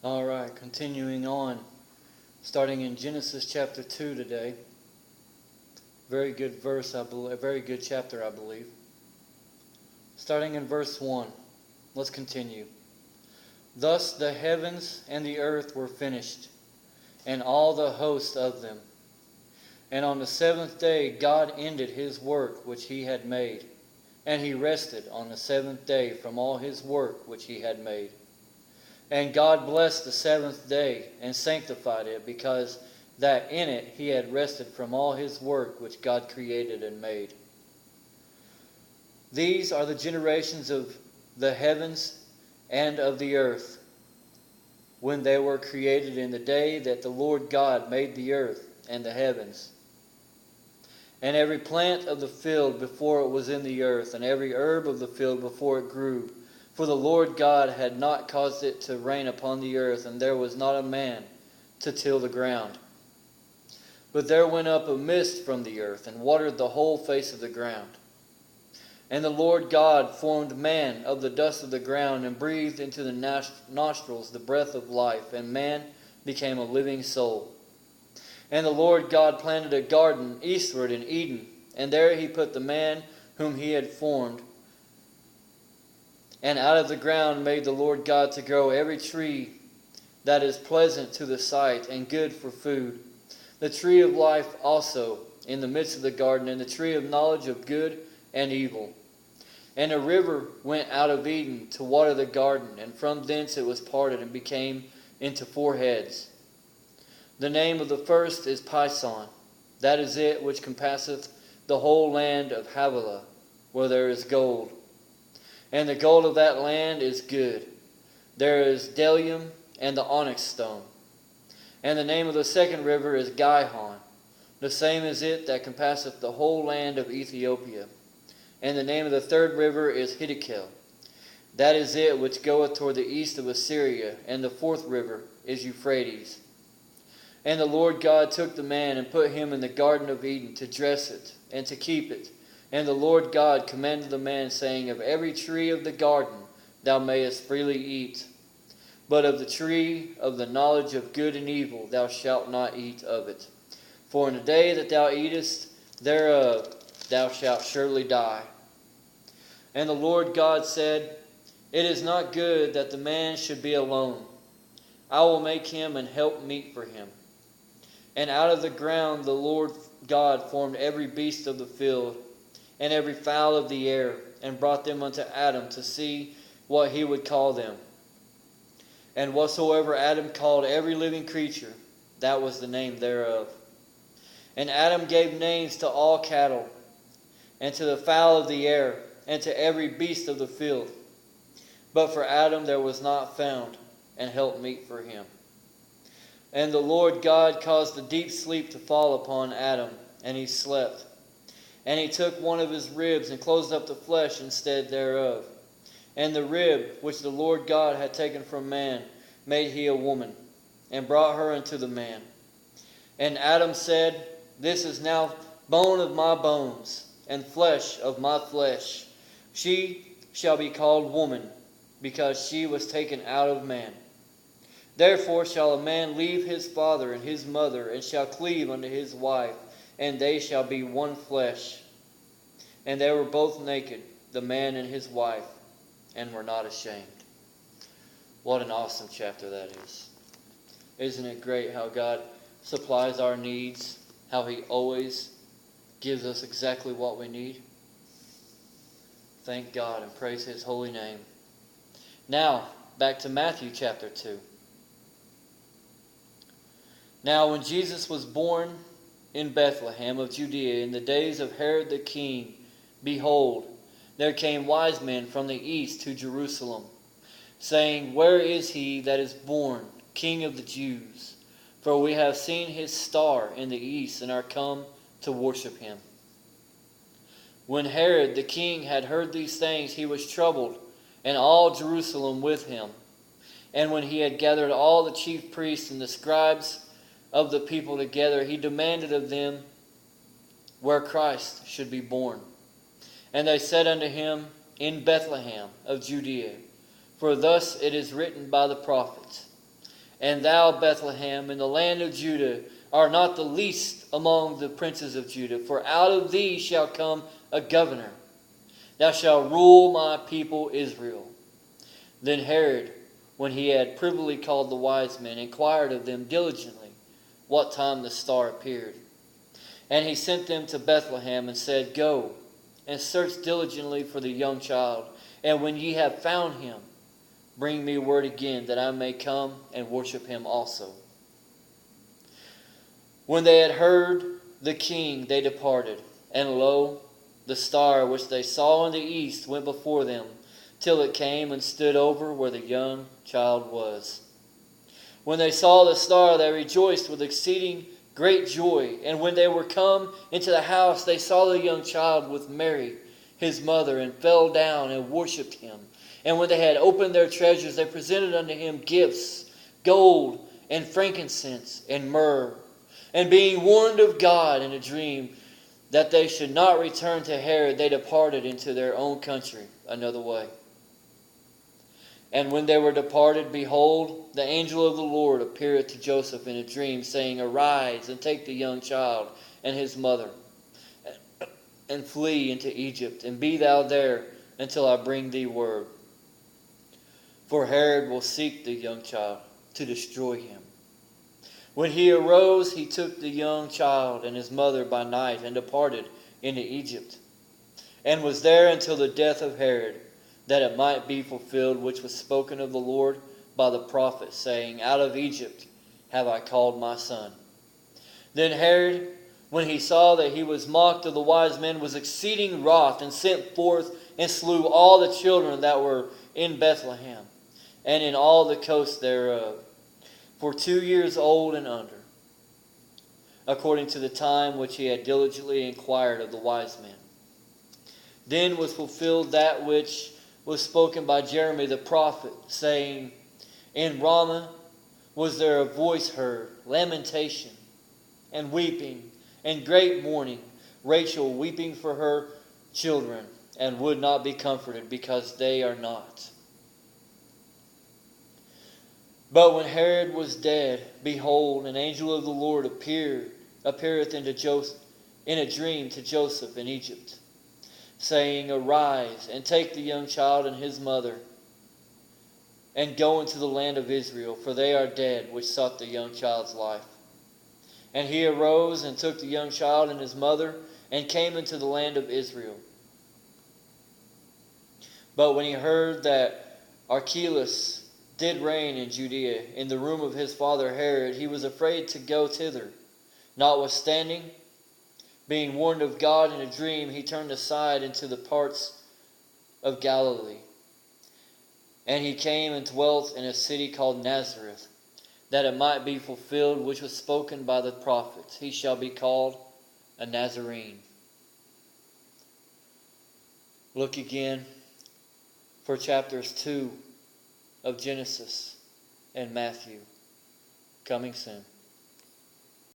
All right, continuing on, starting in Genesis chapter 2 today. Very good verse, I believe. A very good chapter, I believe. Starting in verse 1. Let's continue. Thus the heavens and the earth were finished, and all the host of them. And on the seventh day God ended his work which he had made, and he rested on the seventh day from all his work which he had made. And God blessed the seventh day and sanctified it, because that in it he had rested from all his work which God created and made. These are the generations of the heavens and of the earth, when they were created in the day that the Lord God made the earth and the heavens. And every plant of the field before it was in the earth, and every herb of the field before it grew. For the Lord God had not caused it to rain upon the earth, and there was not a man to till the ground. But there went up a mist from the earth, and watered the whole face of the ground. And the Lord God formed man of the dust of the ground, and breathed into the nostrils the breath of life, and man became a living soul. And the Lord God planted a garden eastward in Eden, and there he put the man whom he had formed. And out of the ground made the Lord God to grow every tree that is pleasant to the sight and good for food, the tree of life also in the midst of the garden, and the tree of knowledge of good and evil. And a river went out of Eden to water the garden, and from thence it was parted and became into 4 heads. The name of the first is Pison, that is it which compasseth the whole land of Havilah, where there is gold. And the gold of that land is good. There is bdellium and the onyx stone. And the name of the second river is Gihon. The same is it that compasseth the whole land of Ethiopia. And the name of the third river is Hiddekel. That is it which goeth toward the east of Assyria. And the fourth river is Euphrates. And the Lord God took the man and put him in the garden of Eden to dress it and to keep it. And the Lord God commanded the man, saying, Of every tree of the garden thou mayest freely eat, but of the tree of the knowledge of good and evil thou shalt not eat of it. For in the day that thou eatest thereof thou shalt surely die. And the Lord God said, It is not good that the man should be alone. I will make him an help meet for him. And out of the ground the Lord God formed every beast of the field, and every fowl of the air, and brought them unto Adam to see what he would call them. And whatsoever Adam called every living creature, that was the name thereof. And Adam gave names to all cattle, and to the fowl of the air, and to every beast of the field. But for Adam there was not found an helpmeet for him. And the Lord God caused a deep sleep to fall upon Adam, and he slept. And he took one of his ribs, and closed up the flesh instead thereof. And the rib which the Lord God had taken from man made he a woman, and brought her unto the man. And Adam said, This is now bone of my bones, and flesh of my flesh. She shall be called woman, because she was taken out of man. Therefore shall a man leave his father and his mother, and shall cleave unto his wife, and they shall be one flesh. And they were both naked, the man and his wife, and were not ashamed. What an awesome chapter that is. Isn't it great how God supplies our needs, how he always gives us exactly what we need? Thank God and praise his holy name. Now, back to Matthew chapter 2. Now, when Jesus was born in Bethlehem of Judea in the days of Herod the king, behold, there came wise men from the east to Jerusalem, saying, Where is he that is born, King of the Jews? For we have seen his star in the east, and are come to worship him. When Herod the king had heard these things, he was troubled, and all Jerusalem with him. And when he had gathered all the chief priests and the scribes of the people together, he demanded of them where Christ should be born. And they said unto him, In Bethlehem of Judea, for thus it is written by the prophets, And thou, Bethlehem, in the land of Judah, art not the least among the princes of Judah, for out of thee shall come a governor. Thou shalt rule my people Israel. Then Herod, when he had privily called the wise men, inquired of them diligently what time the star appeared. And he sent them to Bethlehem, and said, Go, and search diligently for the young child, and when ye have found him, bring me word again, that I may come and worship him also. When they had heard the king, they departed. And lo, the star which they saw in the east went before them, till it came and stood over where the young child was. When they saw the star, they rejoiced with exceeding great joy. And when they were come into the house, they saw the young child with Mary, his mother, and fell down and worshipped him. And when they had opened their treasures, they presented unto him gifts, gold and frankincense and myrrh. And being warned of God in a dream that they should not return to Herod, they departed into their own country another way. And when they were departed, behold, the angel of the Lord appeared to Joseph in a dream, saying, Arise, and take the young child and his mother, and flee into Egypt, and be thou there until I bring thee word. For Herod will seek the young child to destroy him. When he arose, he took the young child and his mother by night, and departed into Egypt, and was there until the death of Herod, that it might be fulfilled which was spoken of the Lord by the prophet, saying, Out of Egypt have I called my son. Then Herod, when he saw that he was mocked of the wise men, was exceeding wroth, and sent forth and slew all the children that were in Bethlehem, and in all the coast thereof, for 2 years old and under, according to the time which he had diligently inquired of the wise men. Then was fulfilled that which was spoken by Jeremy the prophet, saying, In Ramah was there a voice heard, lamentation, and weeping, and great mourning, Rachel weeping for her children, and would not be comforted, because they are not. But when Herod was dead, behold, an angel of the Lord appeareth in a dream to Joseph in Egypt, saying, Arise, and take the young child and his mother, and go into the land of Israel, for they are dead which sought the young child's life. And he arose and took the young child and his mother, and came into the land of Israel. But when he heard that Archelaus did reign in Judea, in the room of his father Herod, he was afraid to go thither. Notwithstanding, being warned of God in a dream, he turned aside into the parts of Galilee. And he came and dwelt in a city called Nazareth, that it might be fulfilled which was spoken by the prophets, He shall be called a Nazarene. Look again for chapters 2 of Genesis and Matthew, coming soon.